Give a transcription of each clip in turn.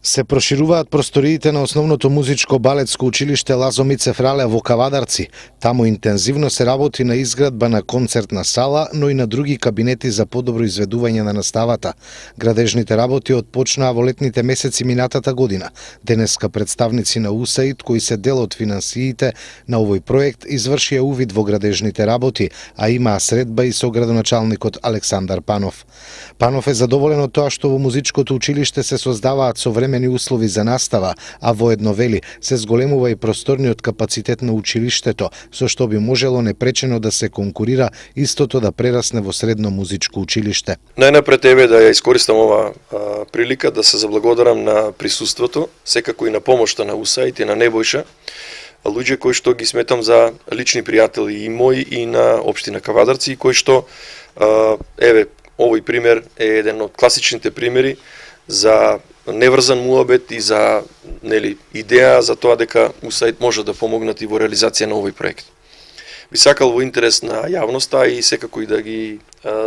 Се прошируваат просториите на основното музичко балетско училиште Лазо Мице Фрале во Кавадарци. Таму интензивно се работи на изградба на концертна сала, но и на други кабинети за подобро изведување на наставата. Градежните работи отпочнаа во летните месеци минатата година. Денеска представници на УСАИД, кои се дел од финансиите на овој проект, извршија увид во градежните работи, а имаа средба и со градоначалникот Александар Панов. Панов е задоволен од тоа што во музичкото училиште се создаваат современи услови за настава, а воедно вели се зголемува и просторниот капацитет на училиштето, со што би можело непречено да се конкурира истото да прерасне во средно музичко училиште. Најнапред еве да ја искористам ова прилика да се заблагодарам на присуството, секако и на помошта на УСАИД и на Небојша, луѓе кои што ги сметам за лични пријатели и мои и на општина Кавадарци, кои што еве овој пример е еден од класичните примери за неврзан муабет и за идеја за тоа дека УСАИД може да помогнат и во реализација на овој проект. Би сакал во интерес на јавноста и секако и да ги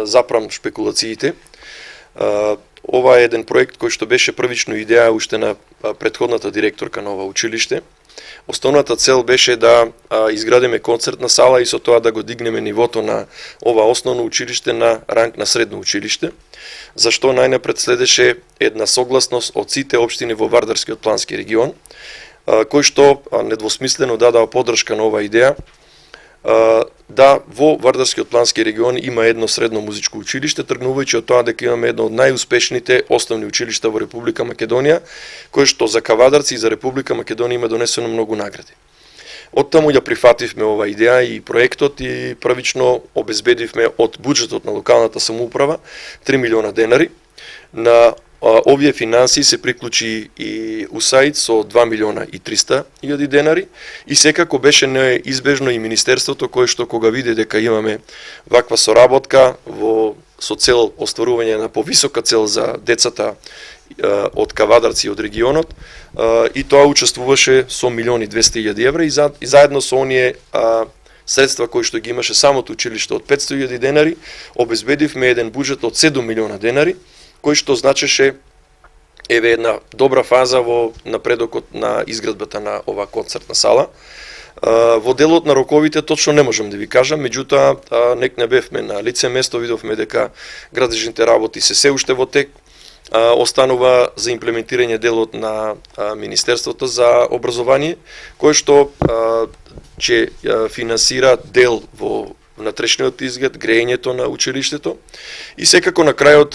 запрам шпекулациите. Ова е еден проект кој што беше првично идеја уште на претходната директорка на ова училиште. Основната цел беше да изградиме концертна сала и со тоа да го дигнеме нивото на ова основно училиште на ранг на средно училиште, зашто најнапред следеше една согласност од сите општини во Вардарскиот плански регион, кој што недвосмислено дадаа поддршка на оваа идеја, да во Вардарскиот плански регион има едно средно музичко училиште, тргнувајќи од тоа дека имаме едно од најуспешните основни училишта во Република Македонија, кое што за Кавадарци и за Република Македонија има донесено многу награди. Оттаму ја прифативме ова идеја и проектот и првично обезбедивме од буџетот на локалната самоуправа 3 милиона денари. На овие финансии се приклучи и УСАИД со 2 милиона и 300 илјади денари и секако беше неизбежно и Министерството кое што кога види дека имаме ваква соработка со цел остварување на повисока цел за децата од Кавадарци и од регионот, и тоа учествуваше со 1.200.000 евра и заедно со оние средства кои што ги имаше самото училиште од 500.000 денари, обезбедивме еден буџет од 7 милиона денари, кој што значеше еве една добра фаза во напредокот на изградбата на ова концертна сала. Во делот на роковите точно не можам да ви кажам, меѓутоа нек не бевме на лице место, видовме дека градежните работи се уште во тек. Останува за имплементирање делот на Министерството за образование, кој што ќе финансира дел во внатрешниот изглед, грејењето на училиштето и секако на крајот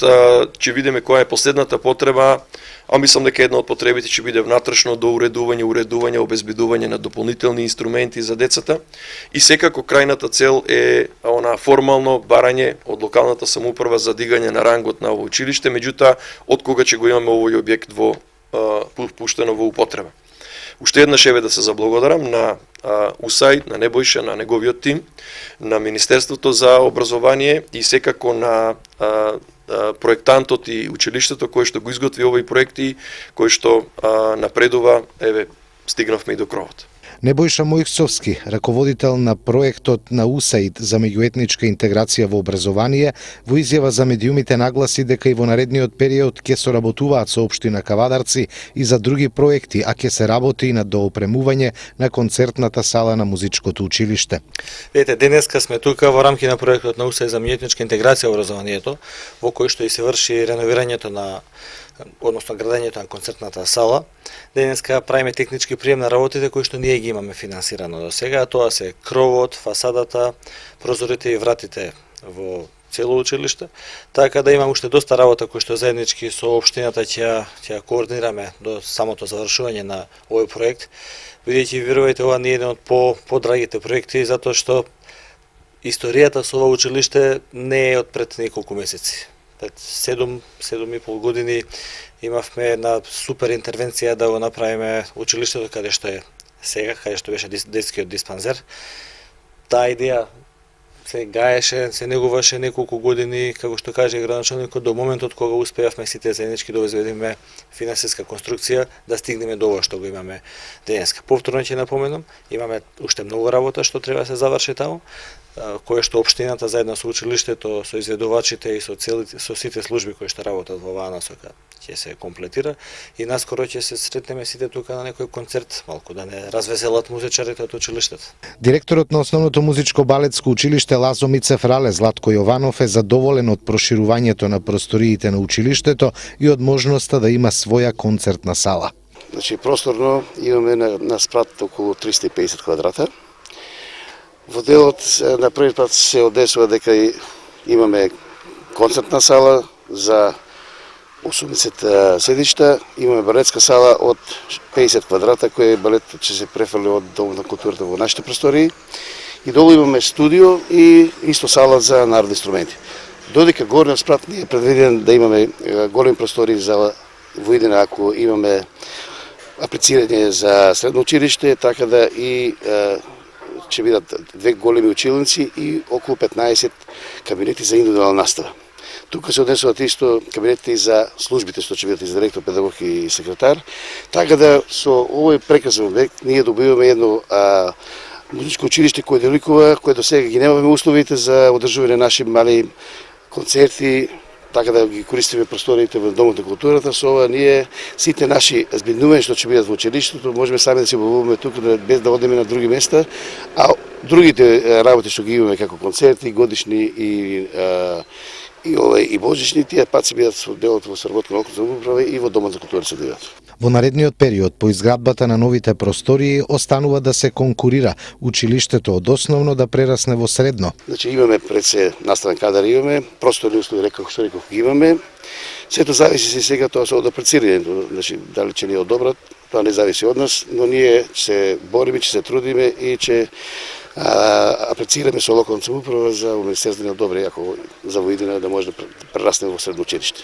ќе видиме која е последната потреба, а мислам дека една од потребите ќе биде внатрешно уредување, обезбедување на дополнителни инструменти за децата и секако крајната цел е она формално барање од локалната самоуправа за дигање на рангот на ово училиште, меѓутоа од кога ќе го имаме овој објект пуштено во употреба. Уште еднаш еве да се заблагодарам на УСАИД, на Небојша, на неговиот тим, на Министерството за образование и секако на проектантот и училиштето кој што го изготви овој проект и кој што напредува, еве, стигнавме и до кровот. Небојша Мојсовски, раководител на проектот на УСАИД за меѓуетничка интеграција во образование, во изјава за медиумите нагласи дека и во наредниот период ќе соработуваат со општина Кавадарци и за други проекти, а ќе се работи и на доопремување на концертната сала на музичкото училиште. Ете, денеска сме тука во рамки на проектот на УСАИД за меѓуетничка интеграција во образованието, во кој што и се врши реновирањето односно градењето на концертната сала. Денеска правиме технички прием на работите кои што ние ги имаме финансирано до сега, тоа се кровот, фасадата, прозорите и вратите во цело училиште, така да имам уште доста работа кои што заеднички со општината ќе координираме до самото завршување на овој проект. Бидејќи верувајте, ова не е еден од подрагите проекти затоа што историјата со ова училиште не е од пред неколку месеци. Пред 7,5 години имавме една супер интервенција да го направиме училиштето каде што е сега, каде што беше детскиот диспанзер. Таа идеја се гаеше, се негуваше неколку години, како што каже градоначалникот, до моментот кога успеавме сите заеднички да обезбедиме финансиска конструкција, да стигнеме до ова што го имаме денеска. Повторно ќе напоменам, имаме уште многу работа што треба да се заврши таму, кое што општината заедно со училиштето, со изведувачите и со сите служби кои што работат во оваа насока ќе се комплетира и наскоро ќе се сретнеме сите тука на некој концерт, малку да не развеселат музичарите од училиштето. Директорот на Основното музичко балетско училиште Лазо Мицев Рале Златко Јованов е задоволен од проширувањето на просториите на училиштето и од можноста да има своја концертна сала. Значи, просторно имаме на спрат околу 350 квадрата. Во делот на први пат се одесува дека имаме концертна сала за 80 седишта, имаме балетска сала од 50 квадрата, кој балет ќе се префрли од Домот на културата во нашите простории. И долу имаме студио и исто сала за народни инструменти. Додека горниот спрат не е предвиден да имаме големи простории за воидина ако имаме аплицирање за средно училиште, така да и ќе бидат две големи училници и околу 15 кабинети за индивидуална настава. Тука се однесуваат исто кабинети за службите што ќе бидат из директор, педагог и секретар. Така да со овој прекрасен објект ние добиваме едно музичко училиште кое деликува, кое до сега ги немаме условите за одржување на наши мали концерти, така да ги користиме просториите во Домот на културата. Со ова ние сите наши збиднувања што ќе бидат во училиштето можеме сами да се обуваме тука без да одиме на други места, а другите работи што ги имаме како концерти, годишни и божични, тие пат се бидат со делот во сработка на околна самоуправа и во Домот за култура се одвиваат. Во наредниот период по изградбата на новите простории останува да се конкурира училиштето од основно да прерасне во средно. Значи имаме пред се наставен кадар, имаме просторни услови, реков што реков ги имаме. Сето зависи се сега тоа со апрецирањето, значи дали ќе ни одобрат, тоа не зависи од нас, но ние се бориме, ќе се трудиме и ќе аплицираме со локална самоуправа за Министерството да ни одобри ако за воидина да може да прерасне во средно училиште.